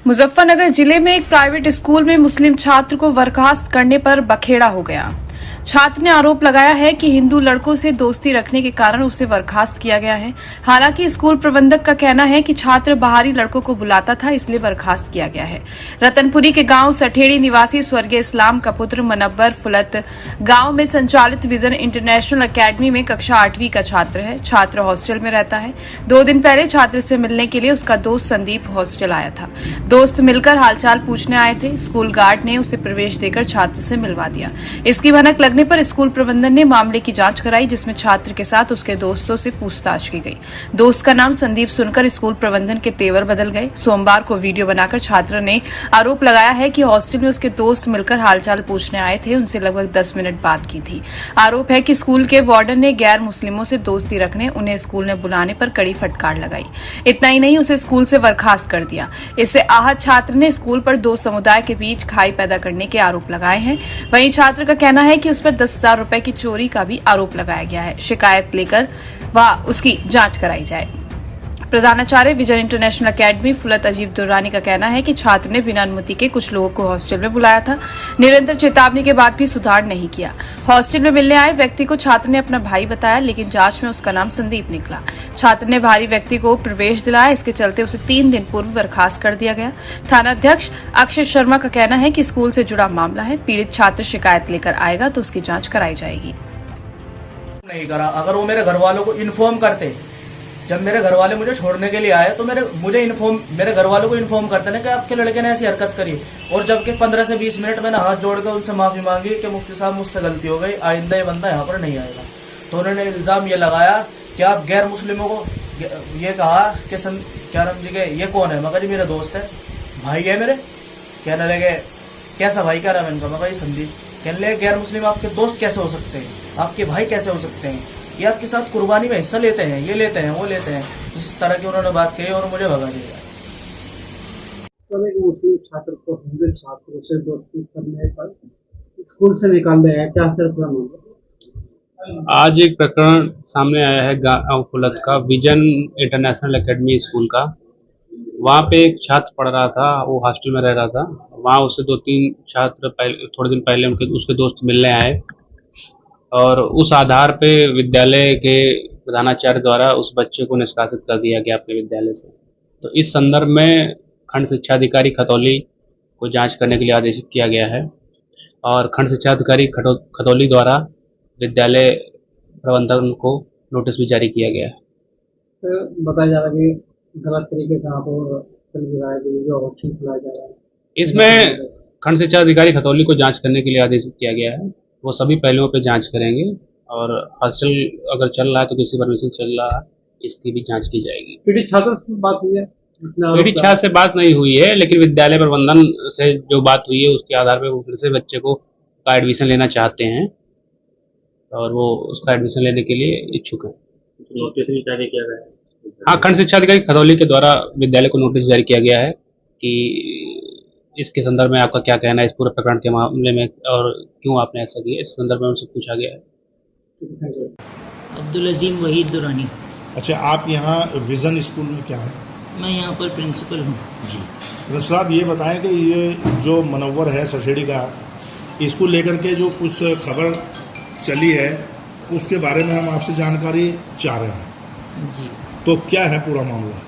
मुजफ्फरनगर जिले में एक प्राइवेट स्कूल में मुस्लिम छात्र को बर्खास्त करने पर बखेड़ा हो गया। छात्र ने आरोप लगाया है कि हिंदू लड़कों से दोस्ती रखने के कारण उसे बर्खास्त किया गया है। हालांकि स्कूल प्रबंधक का कहना है कि छात्र बाहरी लड़कों को बुलाता था, इसलिए बर्खास्त किया गया है। रतनपुरी के गांव सठेड़ी निवासी स्वर्गीय इस्लाम का पुत्र मनव्वर फुलत गांव में संचालित विजन इंटरनेशनल अकेडमी में कक्षा 8वीं का छात्र है। छात्र हॉस्टल में रहता है। 2 दिन पहले छात्र से मिलने के लिए उसका दोस्त संदीप हॉस्टल आया था। दोस्त मिलकर हालचाल पूछने आए थे। स्कूल गार्ड ने उसे प्रवेश देकर छात्र से मिलवा दिया। इसकी भनक लगने पर स्कूल प्रबंधन ने मामले की जांच कराई, जिसमें छात्र के साथ उसके दोस्तों से पूछताछ की गई। दोस्त का नाम संदीप सुनकर स्कूल प्रबंधन के तेवर बदल गए। सोमवार को वीडियो बनाकर छात्र ने आरोप लगाया है कि हॉस्टल में उसके दोस्त मिलकर हालचाल पूछने आए थे, उनसे लगभग 10 मिनट बात की थी। आरोप है कि स्कूल के वार्डन ने गैर मुस्लिमों से दोस्ती रखने उन्हें स्कूल में बुलाने पर कड़ी फटकार लगाई। इतना ही नहीं, उसे स्कूल से बर्खास्त कर दिया। इससे आहत छात्र ने स्कूल पर 2 समुदाय के बीच खाई पैदा करने के आरोप लगाए हैं। वहीं छात्र का कहना है कि उस पर 10,000 रुपए की चोरी का भी आरोप लगाया गया है। शिकायत लेकर उसकी जांच कराई जाए। प्रधानाचार्य विजन इंटरनेशनल अकेडमी फुलत अजीब दुर्रानी का कहना है कि छात्र ने बिना अनुमति के कुछ लोगों को हॉस्टल में बुलाया था। निरंतर चेतावनी के बाद भी सुधार नहीं किया। हॉस्टल में मिलने आए व्यक्ति को छात्र ने अपना भाई बताया, लेकिन जांच में उसका नाम संदीप निकला। छात्र ने बाहरी व्यक्ति को प्रवेश दिलाया, इसके चलते उसे 3 दिन पूर्व बर्खास्त कर दिया गया। थानाध्यक्ष अक्षय शर्मा का कहना है कि स्कूल से जुड़ा मामला है। पीड़ित छात्र शिकायत लेकर आएगा तो उसकी जाँच कराई जाएगी। नहीं करा, अगर वो मेरे घर वालों को इन्फॉर्म करते, जब मेरे घर वाले मुझे छोड़ने के लिए आए तो मेरे घर वालों को इन्फॉर्म करते ना कि आपके लड़के ने ऐसी हरकत करी। और जबकि 15 से 20 मिनट मैंने हाथ जोड़कर उनसे माफी मांगी कि मुफ्ती साहब मुझसे गलती हो गई, आइंदा ये बंदा यहाँ पर नहीं आएगा। तो उन्होंने इल्जाम ये लगाया कि आप गैर मुस्लिमों को ये कहा कि क्या नाम जी के ये कौन है? मगर जी मेरा दोस्त है, भाई है मेरे। कहने लगे कैसा भाई? क्या नाम है इनका? मगर ये संदीप। कहने लगे गैर मुस्लिम आपके दोस्त कैसे हो सकते हैं, आपके भाई कैसे हो सकते हैं? ये आपके साथ कुर्बानी में हिस्सा लेते हैं, ये लेते हैं, वो लेते हैं। इस तरह की उन्होंने बात कही और मुझे भगा दिया। सर, एक मुस्लिम छात्र को हिंदू छात्रों से दोस्ती करने पर स्कूल से निकाल दिया है, क्या सर पूरा मामला? आज एक प्रकरण सामने आया है गांव फुलत का, विजन इंटरनेशनल एकेडमी स्कूल का। वहाँ पे एक छात्र पढ़ रहा था, वो हॉस्टल में रह रहा था। वहाँ उससे 2-3 छात्र थोड़े दिन पहले उसके दोस्त मिलने आए और उस आधार पे विद्यालय के प्रधानाचार्य द्वारा उस बच्चे को निष्कासित कर दिया गया अपने विद्यालय से। तो इस संदर्भ में खंड शिक्षा अधिकारी खतौली को जांच करने के लिए आदेशित किया गया है और खंड शिक्षा अधिकारी खतौली द्वारा विद्यालय प्रबंधन को नोटिस भी जारी किया गया है। तो बताया जा रहा है कि गलत तरीके से आपको खिलाया जा रहा है। इसमें खंड शिक्षा अधिकारी खतौली को जांच करने के लिए आदेशित किया गया है। वो सभी पहलुओं पर जांच करेंगे और हॉस्टल अगर चल रहा है तो किसी परमिशन चल रहा है, इसकी भी जांच की जाएगी। पीड़ित छात्र से बात हुई है? पीड़ित छात्र से बात नहीं हुई है, लेकिन विद्यालय प्रबंधन से जो बात हुई है उसके आधार पर वो फिर से बच्चे को का एडमिशन लेना चाहते हैं और वो उसका एडमिशन लेने के लिए इच्छुक है। नोटिस भी जारी किया गया है? हाँ, खंड शिक्षा अधिकारी खतौली के द्वारा विद्यालय को नोटिस जारी किया गया है कि इसके संदर्भ में आपका क्या कहना है इस पूरे प्रकरण के मामले में और क्यों आपने ऐसा किया, इस संदर्भ में उनसे पूछा गया है। अब्दुल अजीम वहीद दुरानी। अच्छा, आप यहाँ विजन स्कूल में क्या है? मैं यहाँ पर प्रिंसिपल हूँ जी। प्रिंसिपल साहब, ये बताएं कि ये जो मनव्वर है सठेड़ी का, इसको लेकर के जो कुछ खबर चली है उसके बारे में हम आपसे जानकारी चाह रहे हैं जी। तो क्या है पूरा मामला?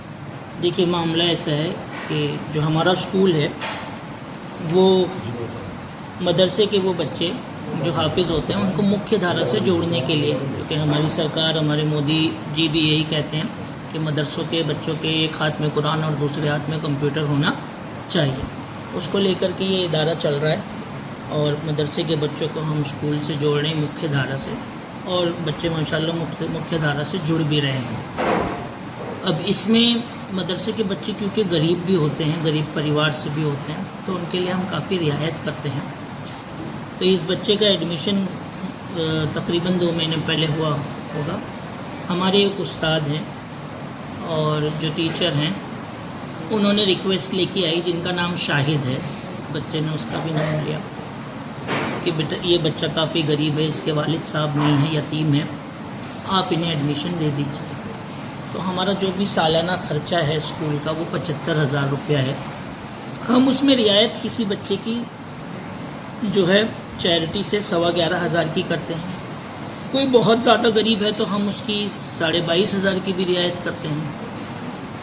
देखिए, मामला ऐसा है कि जो हमारा स्कूल है वो मदरसे के वो बच्चे जो हाफिज़ होते हैं उनको मुख्य धारा से जोड़ने के लिए, क्योंकि हमारी सरकार, हमारे मोदी जी भी यही कहते हैं कि मदरसों के बच्चों के एक हाथ में कुरान और दूसरे हाथ में कंप्यूटर होना चाहिए। उसको लेकर के ये इदारा चल रहा है और मदरसे के बच्चों को हम स्कूल से जोड़ रहे हैं मुख्य धारा से, और बच्चे माशाल्लाह मुख्य धारा से जुड़ भी रहे हैं। अब इसमें मदरसे के बच्चे क्योंकि गरीब भी होते हैं, गरीब परिवार से भी होते हैं, तो उनके लिए हम काफ़ी रियायत करते हैं। तो इस बच्चे का एडमिशन तकरीबन 2 महीने पहले हुआ होगा। हमारे एक उस्ताद हैं और जो टीचर हैं उन्होंने रिक्वेस्ट लेके आई, जिनका नाम शाहिद है, इस बच्चे ने उसका भी नाम लिया कि बेटा ये बच्चा काफ़ी गरीब है, इसके वालिद साहब नहीं है, यतीम है, आप इन्हें एडमिशन दे दीजिए। तो हमारा जो भी सालाना ख़र्चा है स्कूल का वो 75,000 रुपया है। हम उसमें रियायत किसी बच्चे की जो है चैरिटी से 11,500 की करते हैं। कोई बहुत ज़्यादा गरीब है तो हम उसकी 22,500 की भी रियायत करते हैं,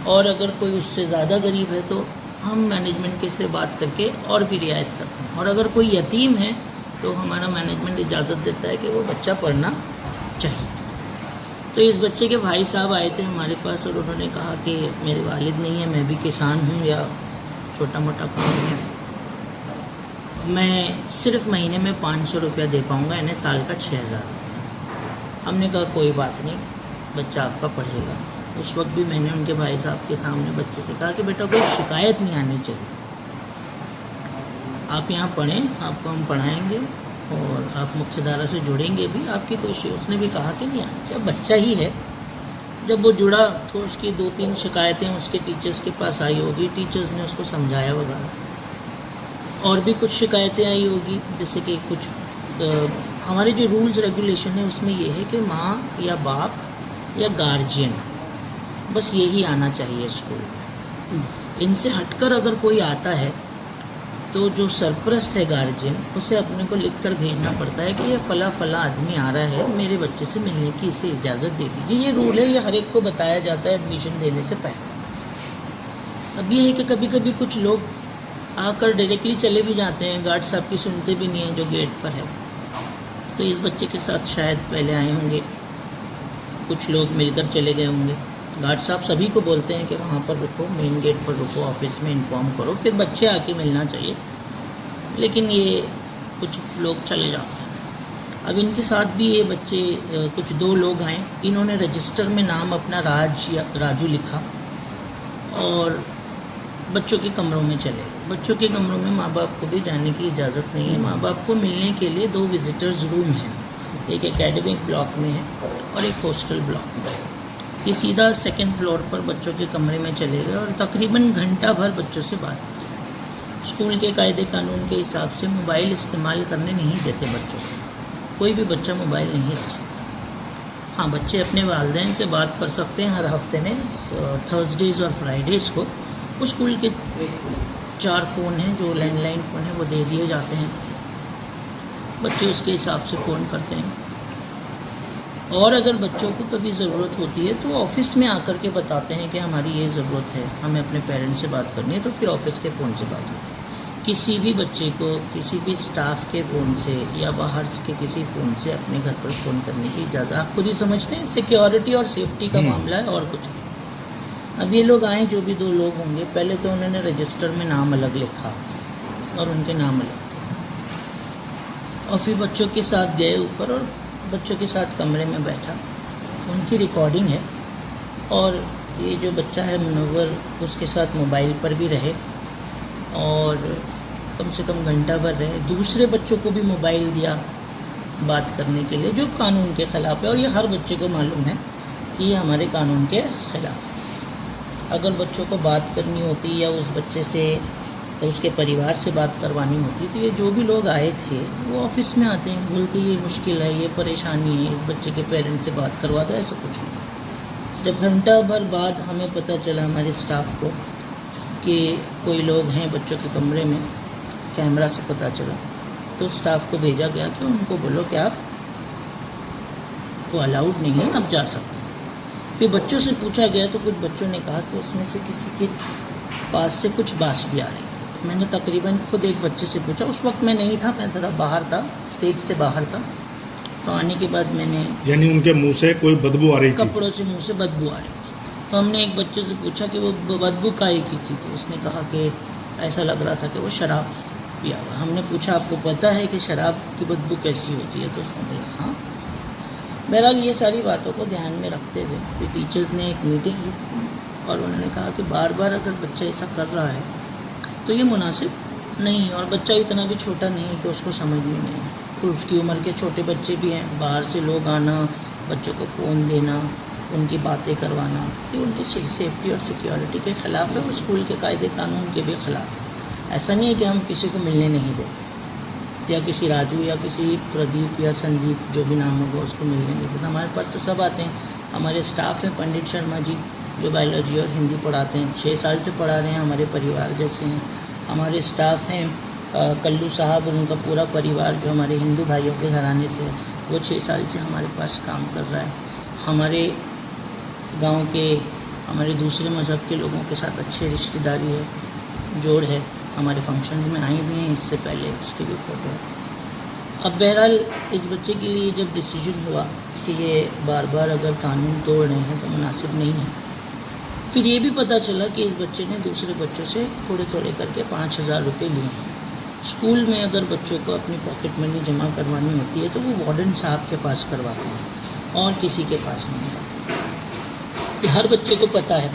और अगर कोई उससे ज़्यादा गरीब है तो हम मैनेजमेंट के से बात करके और भी रियायत करते हैं। और अगर कोई यतीम है तो हमारा मैनेजमेंट इजाज़त देता है कि वो बच्चा पढ़ना चाहिए। तो इस बच्चे के भाई साहब आए थे हमारे पास और उन्होंने कहा कि मेरे वालिद नहीं है, मैं भी किसान हूँ या छोटा मोटा काम है, मैं सिर्फ महीने में 500 रुपया दे पाऊँगा, इन्हें साल का 6,000। हमने कहा कोई बात नहीं, बच्चा आपका पढ़ेगा। उस वक्त भी मैंने उनके भाई साहब के सामने बच्चे से कहा कि बेटा कोई शिकायत नहीं आनी चाहिए, आप यहाँ पढ़ें, आपको हम पढ़ाएंगे और आप मुख्यधारा से जुड़ेंगे भी, आपकी कोई। उसने भी कहा कि नहीं आना चाहिए, बच्चा ही है। जब वो जुड़ा तो उसकी 2-3 शिकायतें उसके टीचर्स के पास आई होगी, टीचर्स ने उसको समझाया वगैरह, और भी कुछ शिकायतें आई होगी, जैसे कि कुछ हमारे जो रूल्स रेगुलेशन है उसमें ये है कि माँ या बाप या गार्जियन, बस यही आना चाहिए स्कूल। इनसे हटकर अगर कोई आता है तो जो सरपरस्त है गार्जियन, उसे अपने को लिख कर भेजना पड़ता है कि ये फला फला आदमी आ रहा है, मेरे बच्चे से मिलने की इसे इजाज़त दे दीजिए। ये रूल है, ये हर एक को बताया जाता है एडमिशन देने से पहले। अब ये है कि कभी कभी कुछ लोग आकर डायरेक्टली चले भी जाते हैं, गार्ड साहब की सुनते भी नहीं हैं जो गेट पर है। तो इस बच्चे के साथ शायद पहले आए होंगे, कुछ लोग मिलकर चले गए होंगे। गार्ड साहब सभी को बोलते हैं कि वहाँ पर रुको, मेन गेट पर रुको, ऑफिस में इन्फॉर्म करो, फिर बच्चे आके मिलना चाहिए, लेकिन ये कुछ लोग चले जाते हैं। अब इनके साथ भी ये बच्चे कुछ 2 लोग आए, इन्होंने रजिस्टर में नाम अपना राजू लिखा और बच्चों के कमरों में चले गए। बच्चों के कमरों में माँ बाप को भी जाने की इजाज़त नहीं है। माँ बाप को मिलने के लिए 2 विजिटर्स रूम हैं, एक एकेडमिक ब्लॉक में है और एक हॉस्टल ब्लॉक में। ये सीधा 2nd फ्लोर पर बच्चों के कमरे में चले गए और तकरीबन घंटा भर बच्चों से बात की। स्कूल के कायदे कानून के हिसाब से मोबाइल इस्तेमाल करने नहीं देते बच्चों को, कोई भी बच्चा मोबाइल नहीं रख सकता। हाँ, बच्चे अपने वालिदैन से बात कर सकते हैं हर हफ्ते में, थर्सडेज़ और फ्राइडेज़ को। उस स्कूल के 4 फ़ोन हैं जो लैंडलाइन फ़ोन है, वो दे दिए जाते हैं, बच्चे उसके हिसाब से फ़ोन करते हैं। और अगर बच्चों को कभी ज़रूरत होती है तो ऑफ़िस में आकर के बताते हैं कि हमारी ये ज़रूरत है, हमें अपने पेरेंट्स से बात करनी है, तो फिर ऑफ़िस के फ़ोन से बात होती है। किसी भी बच्चे को किसी भी स्टाफ के फ़ोन से या बाहर के किसी फ़ोन से अपने घर पर फ़ोन करने की इजाज़त, आप खुद ही समझते हैं, सिक्योरिटी और सेफ्टी का मामला है और कुछ नहीं। अब ये लोग आए, जो भी 2 लोग होंगे, पहले तो उन्होंने रजिस्टर में नाम अलग लिखा और उनके नाम अलग थे, और फिर बच्चों के साथ गए ऊपर और बच्चों के साथ कमरे में बैठा, उनकी रिकॉर्डिंग है। और ये जो बच्चा है मुनव्वर, उसके साथ मोबाइल पर भी रहे और कम से कम घंटा भर रहे। दूसरे बच्चों को भी मोबाइल दिया बात करने के लिए, जो कानून के ख़िलाफ़ है, और ये हर बच्चे को मालूम है कि ये हमारे कानून के ख़िलाफ़। अगर बच्चों को बात करनी होती या उस बच्चे से उसके परिवार से बात करवानी होती, तो ये जो भी लोग आए थे वो ऑफिस में आते हैं, बोलते ये मुश्किल है, ये परेशानी है, इस बच्चे के पेरेंट्स से बात करवा दो, ऐसा कुछ नहीं। जब घंटा भर बाद हमें पता चला हमारे स्टाफ को कि कोई लोग हैं बच्चों के कमरे में, कैमरा से पता चला, तो स्टाफ को भेजा गया कि उनको बोलो कि आप को अलाउड नहीं है, आप जा सकते हैं। फिर बच्चों से पूछा गया तो कुछ बच्चों ने कहा कि उसमें से किसी के पास से कुछ बात भी आ रही थी। मैंने तकरीबन खुद एक बच्चे से पूछा, उस वक्त मैं नहीं था, मैं थोड़ा बाहर था, स्टेट से बाहर था, तो आने के बाद मैंने, यानी उनके मुंह से कोई बदबू आ रही थी, कपड़ों से मुंह से बदबू आ रही थी। तो हमने एक बच्चे से पूछा कि वो बदबू काहे की थी, तो उसने कहा कि ऐसा लग रहा था कि वो शराब पिया हुआ। हमने पूछा आपको पता है कि शराब की बदबू कैसी होती है, तो उसने बोला हाँ। बहरहाल ये सारी बातों को ध्यान में रखते हुए फिर टीचर्स ने एक मीटिंग की और उन्होंने कहा कि बार बार अगर बच्चा ऐसा कर रहा है तो ये मुनासिब नहीं, और बच्चा इतना भी छोटा नहीं तो उसको समझ में नहीं है, तो उसकी उम्र के छोटे बच्चे भी हैं, बाहर से लोग आना, बच्चों को फ़ोन देना, उनकी बातें करवाना, ये उनकी सेफ्टी और सिक्योरिटी के ख़िलाफ़ है और स्कूल के कायदे कानून के भी ख़िलाफ़ है। ऐसा नहीं है कि हम किसी को मिलने नहीं देते, या किसी राजू या किसी प्रदीप या संदीप जो भी नाम होगा उसको मिलने नहीं देते। हमारे पास तो सब आते हैं, हमारे स्टाफ हैं, पंडित शर्मा जी जो बायोलॉजी और हिंदी पढ़ाते हैं, 6 साल से पढ़ा रहे हैं, हमारे परिवार जैसे हैं। हमारे स्टाफ हैं कल्लू साहब और उनका पूरा परिवार जो हमारे हिंदू भाइयों के घराने से है, वो 6 साल से हमारे पास काम कर रहा है। हमारे गांव के हमारे दूसरे मज़हब के लोगों के साथ अच्छी रिश्तेदारी है, जोड़ है। हमारे फंक्शंस में आई भी हैं इससे पहले, उसकी भी फ़ोटो है। अब बहरहाल इस बच्चे के लिए जब डिसीजन हुआ कि ये बार बार अगर कानून तोड़ रहे हैं तो मुनासिब नहीं है, फिर ये भी पता चला कि इस बच्चे ने दूसरे बच्चों से थोड़े थोड़े करके 5,000 रुपये लिए। स्कूल में अगर बच्चों को अपनी पॉकेट मनी जमा करवानी होती है तो वो वार्डन साहब के पास करवाते हैं और किसी के पास नहीं। हर बच्चे को पता है